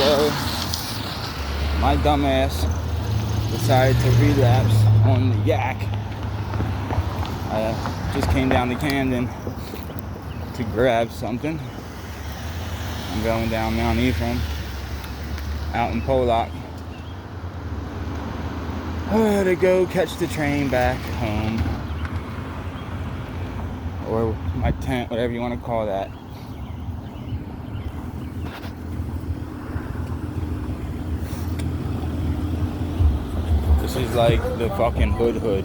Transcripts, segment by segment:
So my dumbass decided to relapse on the yak. I just came down to Camden to grab something. I'm going down Mount Ephraim, out in Pollock, to go catch the train back home, or my tent, whatever you want to call that. This is like the fucking hood,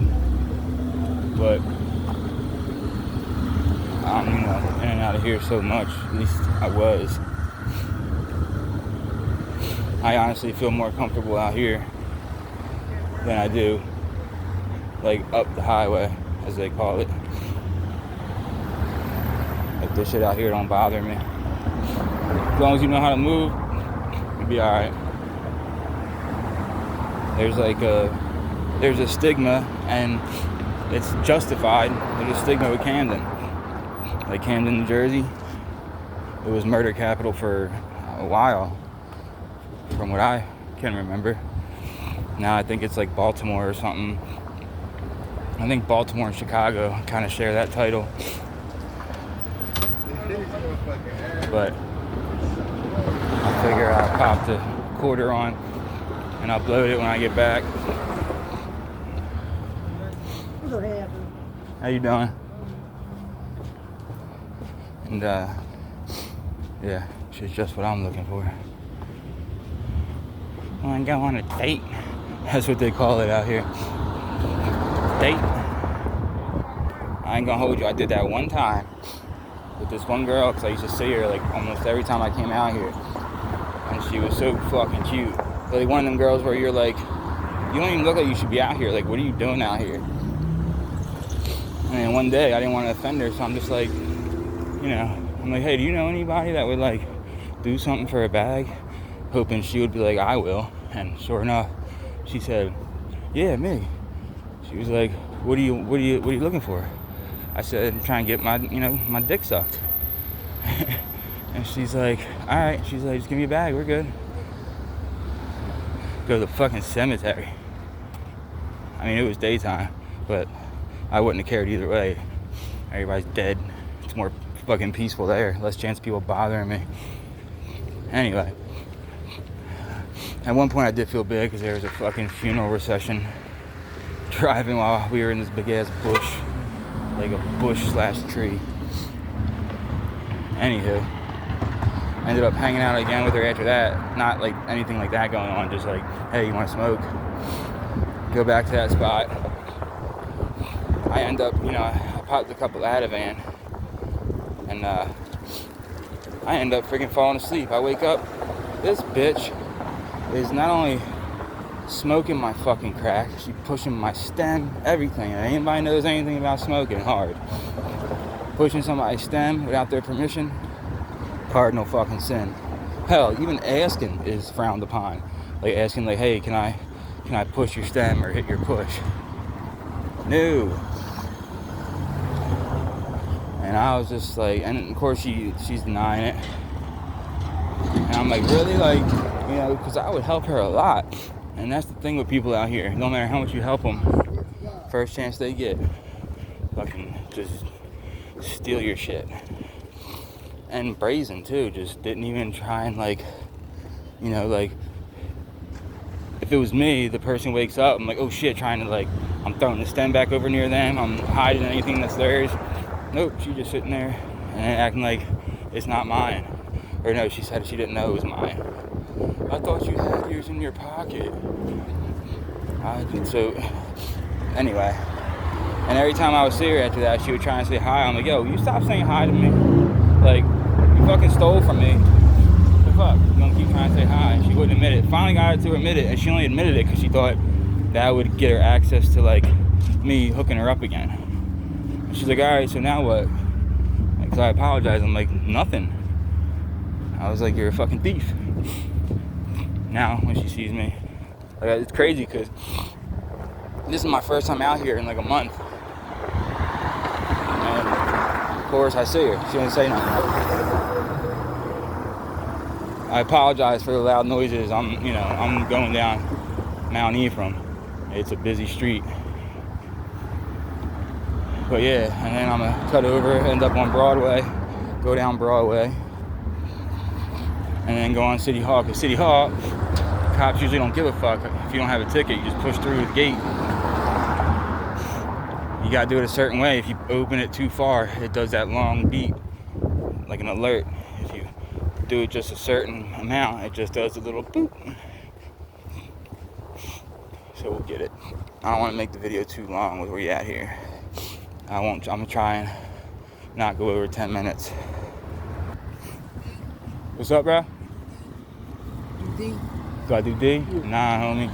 but I'm, in and out of here so much. At least I was. I honestly feel more comfortable out here than I do, like, up the highway, as they call it. Like, this shit out here don't bother me. As long as you know how to move, you'll be alright. There's a stigma, and it's justified. There's a stigma with Camden. Like Camden, New Jersey, it was murder capital for a while, from what I can remember. Now I think it's like Baltimore or something. I think Baltimore and Chicago kind of share that title. But I figure I'll pop the quarter on and upload it when I get back. How you doing? And yeah, she's just what I'm looking for. I want to go on a date. That's what they call it out here. Date. I ain't gonna hold you. I did that one time with this one girl, because I used to see her like almost every time I came out here, and she was so fucking cute. Like one of them girls where you're like, you don't even look like you should be out here. Like, what are you doing out here? And then one day I didn't want to offend her, so I'm just like, I'm like, hey, do you know anybody that would like do something for a bag? Hoping she would be like, I will. And sure enough, she said, yeah, me. She was like, what are you looking for? I said, I'm trying to get my dick sucked. And she's like, all right. She's like, just give me a bag, we're good. Go to the fucking cemetery. I mean, it was daytime, but I wouldn't have cared either way. Everybody's dead. It's more fucking peaceful there. Less chance of people bothering me. Anyway. At one point I did feel bad because there was a fucking funeral procession driving while we were in this big ass bush. Like a bush/tree. Anywho. I ended up hanging out again with her after that. Not like anything like that going on. Just like, hey, you want to smoke? Go back to that spot. I end up, I popped a couple Ativan. And I end up freaking falling asleep. I wake up. This bitch is not only smoking my fucking crack, she's pushing my stem, everything. And anybody knows anything about smoking, hard. Pushing somebody's stem without their permission, cardinal fucking sin. Hell, even asking is frowned upon. Like asking, like, hey, can I push your stem or hit your push? No. And I was just like, and of course she's denying it. And I'm like, really? Like, because I would help her a lot. And that's the thing with people out here. No matter how much you help them, first chance they get, fucking just steal your shit. And brazen too, just didn't even try and like, if it was me, the person wakes up, I'm like, oh shit, trying to like, I'm throwing the stem back over near them, I'm hiding anything that's theirs. Nope, she's just sitting there and acting like it's not mine. Or no, she said she didn't know it was mine. I thought you had yours in your pocket. So, anyway. And every time I would see her after that, she would try and say hi. I'm like, yo, you stop saying hi to me. Like, you fucking stole from me. What the fuck? You gonna keep trying to say hi? And she wouldn't admit it. Finally got her to admit it, and she only admitted it because she thought that would get her access to, like, me hooking her up again. And she's like, alright, so now what? Because I apologized. I'm like, nothing. I was like, you're a fucking thief. Now, when she sees me, like, it's crazy because this is my first time out here in like a month. And of course, I see her. She didn't say nothing. I apologize for the loud noises. I'm going down Mount Ephraim. It's a busy street. But yeah, and then I'm gonna cut over, end up on Broadway, go down Broadway, and then go on City Hall. Because City Hall, cops usually don't give a fuck. If you don't have a ticket, you just push through the gate. You gotta do it a certain way. If you open it too far, it does that long beep, like an alert. If you do it just a certain amount, it just does a little boop. So we'll get it. I don't want to make the video too long with where you at here. I'm gonna try and not go over 10 minutes. What's up, bro? Do D? Do I do D? Yeah. Nah, homie.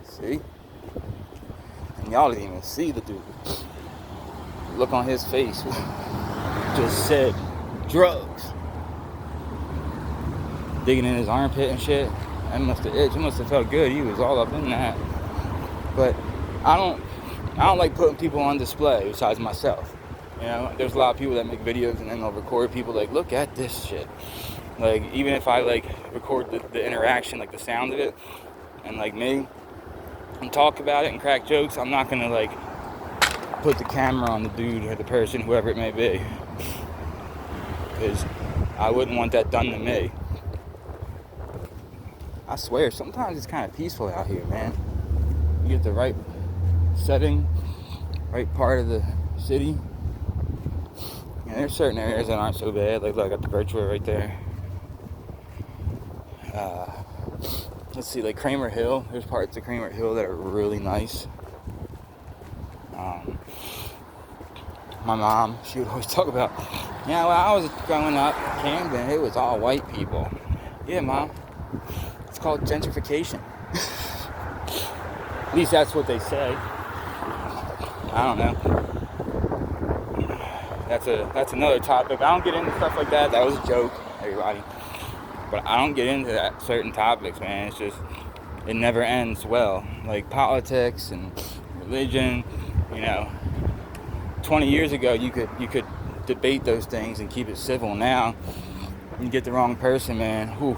See? And y'all didn't even see the dude. Look on his face. Just said drugs. Digging in his armpit and shit. That must have itched. It must have felt good. He was all up in that. But I don't like putting people on display besides myself. You know, there's a lot of people that make videos and then they'll record people like, look at this shit. Like, even if I like record the interaction, like the sound of it, and like me, and talk about it and crack jokes, I'm not gonna like put the camera on the dude or the person, whoever it may be, because I wouldn't want that done to me. I swear, sometimes it's kind of peaceful out here, man. You get the right setting, right part of the city. And there's certain areas that aren't so bad. Like, look, I got the virtual right there. Let's see, like Kramer Hill. There's parts of Kramer Hill that are really nice. My mom, she would always talk about, yeah, well, I was growing up in Camden, it was all white people. Yeah, Mom. It's called gentrification. At least that's what they say. I don't know. That's another topic. I don't get into stuff like that. That was a joke, everybody. But I don't get into that certain topics, man. It's just, it never ends well. Like politics and religion, 20 years ago you could debate those things and keep it civil. Now, you get the wrong person, man. Whew,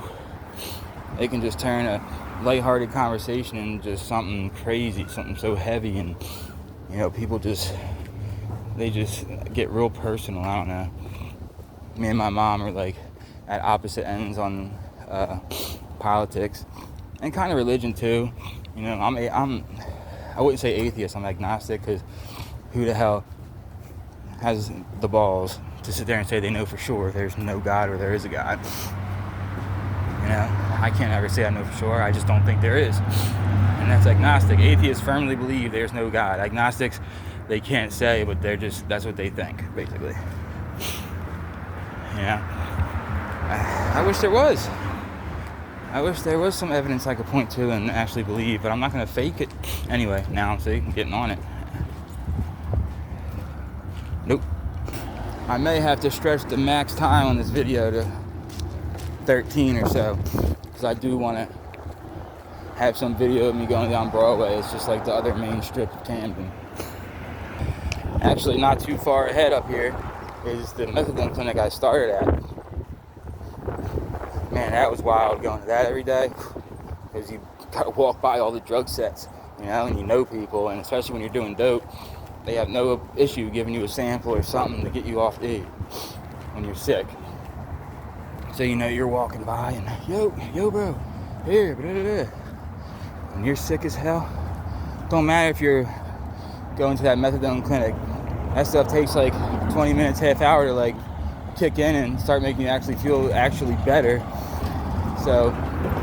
they can just turn a lighthearted conversation into just something crazy, something so heavy, and people just get real personal. I don't know. Me and my mom are like at opposite ends on politics and kind of religion too. I wouldn't say atheist. I'm agnostic, because who the hell has the balls to sit there and say they know for sure there's no God or there is a God? I can't ever say I know for sure. I just don't think there is. And that's agnostic. Atheists firmly believe there's no God. Agnostics, they can't say, but that's what they think, basically. I wish there was. I wish there was some evidence I could point to and actually believe, but I'm not going to fake it. Anyway, now, see, I'm getting on it. Nope. I may have to stretch the max time on this video to 13 or so, because I do want to have some video of me going down Broadway. It's just like the other main strip of Camden. Actually, not too far ahead up here is the methadone clinic I started at. Man, that was wild going to that every day, because you gotta walk by all the drug sets, and you know people, and especially when you're doing dope, they have no issue giving you a sample or something to get you off the when you're sick. So you're walking by and yo bro, here, blah, blah, blah. When you're sick as hell, don't matter if you're going to that methadone clinic, that stuff takes like 20 minutes, half hour to like kick in and start making you actually feel better. So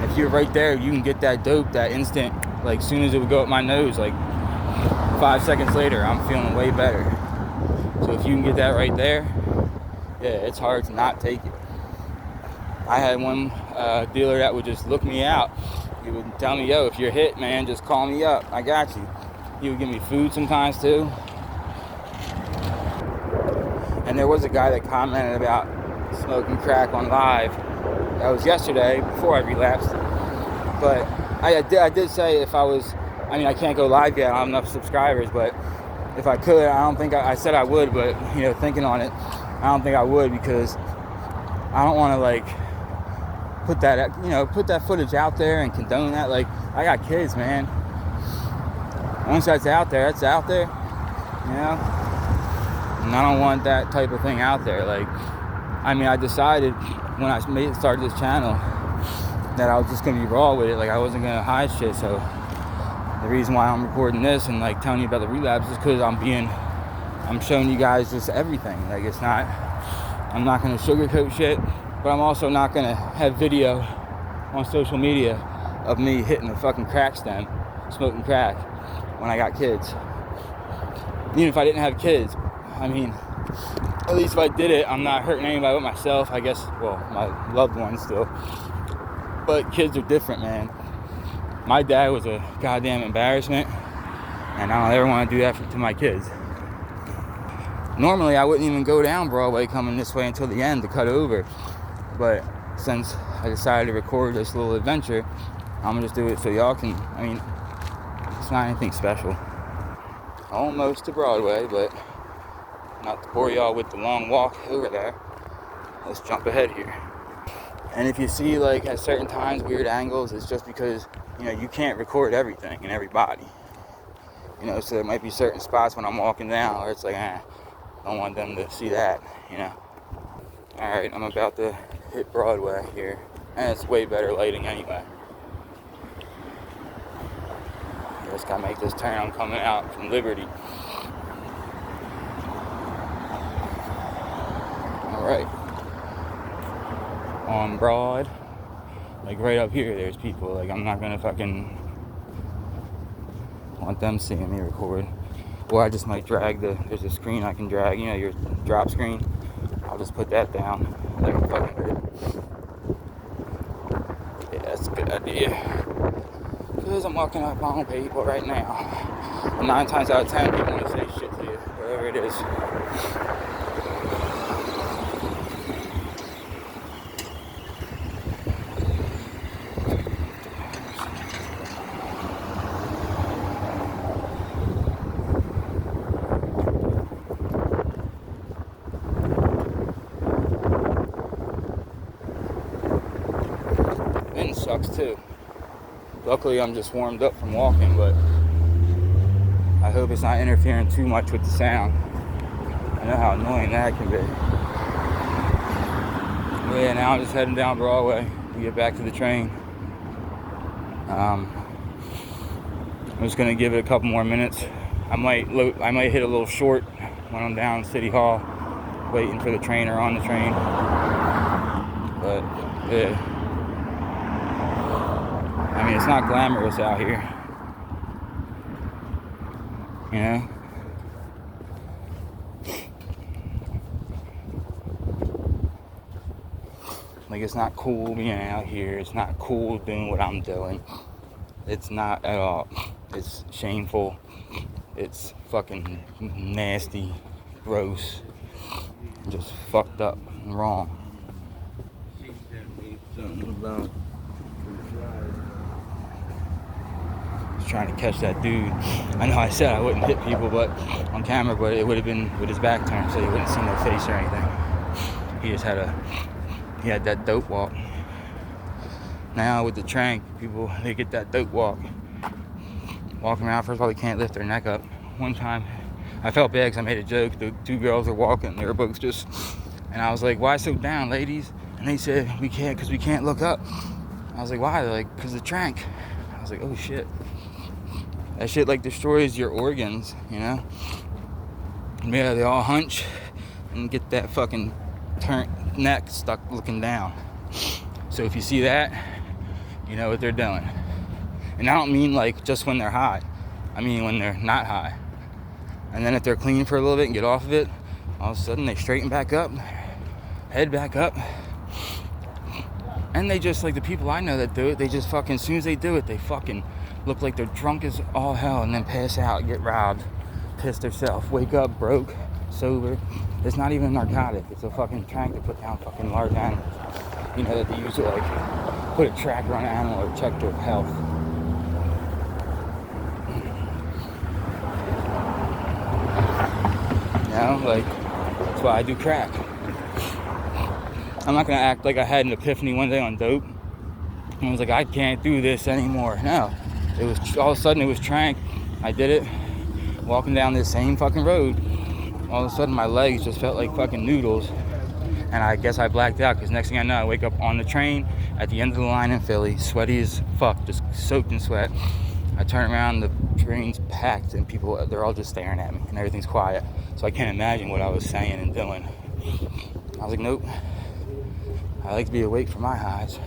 if you're right there, you can get that dope that instant, like soon as it would go up my nose, like 5 seconds later, I'm feeling way better. So if you can get that right there, yeah, it's hard to not take it. I had one dealer that would just look me out. He would tell me, yo, if you're hit, man, just call me up. I got you. He would give me food sometimes too. And there was a guy that commented about smoking crack on live. That was yesterday, before I relapsed. But I did say if I can't go live yet, I don't have enough subscribers, but if I could, I don't think I said I would, but thinking on it, I don't think I would, because I don't want to like put that footage out there and condone that. Like, I got kids, man. Once that's out there, it's out there, you know. And I don't want that type of thing out there. Like, I mean, I decided when I started this channel that I was just gonna be raw with it. Like, I wasn't gonna hide shit. So the reason why I'm recording this and like telling you about the relapse is because I'm showing you guys just everything. Like, I'm not gonna sugarcoat shit, but I'm also not gonna have video on social media of me hitting a fucking crack stem, smoking crack when I got kids. Even if I didn't have kids, I mean, at least if I did it, I'm not hurting anybody but myself, I guess. Well, my loved ones still. But kids are different, man. My dad was a goddamn embarrassment, and I don't ever want to do that to my kids. Normally, I wouldn't even go down Broadway coming this way until the end to cut over. But since I decided to record this little adventure, I'm gonna just do it so y'all can, I mean, it's not anything special. Almost to Broadway, but not to bore y'all with the long walk over there. Let's jump ahead here. And if you see, like, at certain times weird angles, it's just because, you know, you can't record everything and everybody. You know, so there might be certain spots when I'm walking down where it's like, I don't want them to see that, you know. Alright, I'm about to hit Broadway here. And it's way better lighting anyway. Just gotta make this turn. I'm coming out from Liberty. Alright. On Broad. Like right up here, there's people. Like, I'm not gonna fucking want them seeing me record. Or I just might drag there's a screen I can drag, you know, your drop screen. I'll just put that down like a fucking idiot. Yeah, that's a good idea. Because I'm walking up on people right now. And 9 times out of 10, people want to say shit to you, wherever it is. Wind sucks too. Luckily, I'm just warmed up from walking, but I hope it's not interfering too much with the sound. I know how annoying that can be. But yeah, now I'm just heading down Broadway to get back to the train. I'm just gonna give it a couple more minutes. I might hit a little short when I'm down City Hall, waiting for the train or on the train. But yeah. I mean, it's not glamorous out here, you know? Like, it's not cool being out here. It's not cool doing what I'm doing. It's not at all. It's shameful. It's fucking nasty, gross, just fucked up and wrong. Trying to catch that dude. I know I said I wouldn't hit people but on camera, but it would have been with his back turned, so you wouldn't see no face or anything. He just had that dope walk. Now with the trank, people, they get that dope walk. Walking around, first of all, they can't lift their neck up. One time, I felt bad because I made a joke. The 2 girls were walking, they were both just, and I was like, why so down, ladies? And they said, we can't, because we can't look up. I was like, why? They're like, because of the trank. I was like, oh shit. That shit like destroys your organs, you know? Yeah, they all hunch and get that fucking turned neck stuck looking down. So if you see that, you know what they're doing. And I don't mean like just when they're high. I mean when they're not high. And then if they're clean for a little bit and get off of it, all of a sudden they straighten back up, head back up. And they just, like the people I know that do it, they just fucking, as soon as they do it, they fucking look like they're drunk as all hell and then pass out, get robbed, piss themselves, wake up broke, sober. It's not even a narcotic. It's a fucking trank to put down fucking large animals. You know, that they use to like put a tracker on an animal or check their health. You know, like, that's why I do crack. I'm not gonna act like I had an epiphany one day on dope. And I was like, I can't do this anymore. No, it was all of a sudden it was trank. I did it, walking down this same fucking road. All of a sudden my legs just felt like fucking noodles, and I guess I blacked out. Because next thing I know, I wake up on the train at the end of the line in Philly, sweaty as fuck, just soaked in sweat. I turn around, the train's packed, and people, they're all just staring at me, and everything's quiet. So I can't imagine what I was saying and doing. I was like, nope. I like to be awake for my highs.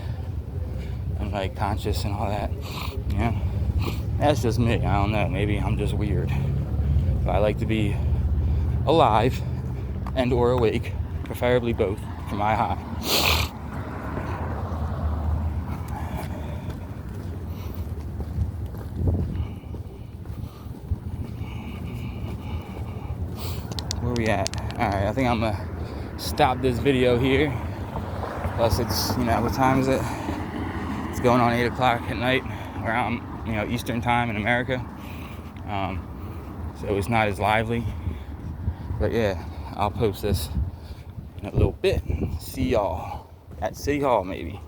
And like conscious and all that. Yeah. That's just me. I don't know. Maybe I'm just weird. But I like to be alive and or awake. Preferably both for my high. Where we at? Alright, I think I'm gonna stop this video here. Plus it's, what time is it? It's going on 8 o'clock at night where I'm, Eastern time in America. So it's not as lively. But yeah, I'll post this in a little bit. See y'all at City Hall maybe.